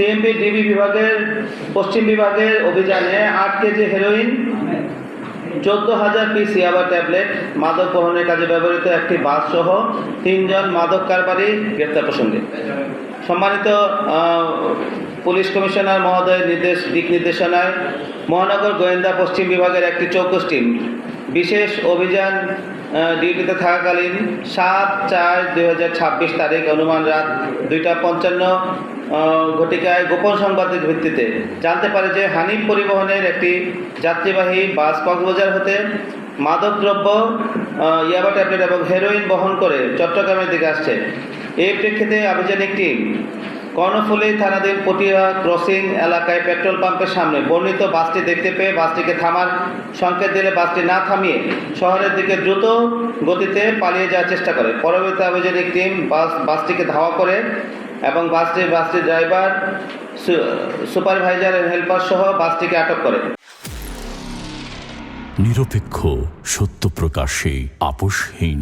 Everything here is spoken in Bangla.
সিএমপি ডিবি বিভাগের পশ্চিম বিভাগের অভিযানে 8 কেজি হেরোইন, 14,000 পিস ইয়াবা ট্যাবলেট, মাদক বহনের কাজে ব্যবহৃত একটি বাস সহ 3 জন মাদক কারবারি গ্রেপ্তার প্রসঙ্গে সম্মানিত পুলিশ কমিশনার মহোদয়ের দিক নির্দেশনায় মহানগর গোয়েন্দা পশ্চিম বিভাগের একটি চৌকস টিম বিশেষ অভিযান ডিউটিতে থাকাকালীন 7/4/2026 তারিখ অনুমান রাত 2:55 ঘটিকায় গোপন সংবাদের ভিত্তিতে জানতে পারে যে হানিফ পরিবহনের একটি যাত্রীবাহী বাস কক্সবাজার হতে মাদকদ্রব্য, ইয়াবা ট্যাবলেট এবং হেরোইন বহন করে চট্টগ্রামের দিকে আসছে। এই প্রেক্ষিতে আভিযানিক টিম কর্ণফুলী থানাধীন পটিয়া ক্রসিং এলাকায় পেট্রোল পাম্পের সামনে বর্ণিত বাসটি দেখতে পেয়ে বাসটিকে থামার সংকেত দিলে বাসটি না থামিয়ে শহরের দিকে দ্রুত গতিতে পালিয়ে যাওয়ার চেষ্টা করে। পরবর্তী আভিযানিক টিম বাসটিকে ধাওয়া করে এবং বাসটির ড্রাইভার, সুপারভাইজার, হেল্পার সহ বাসটিকে আটক করে। নিরপেক্ষ, সত্য প্রকাশে আপোষহীন।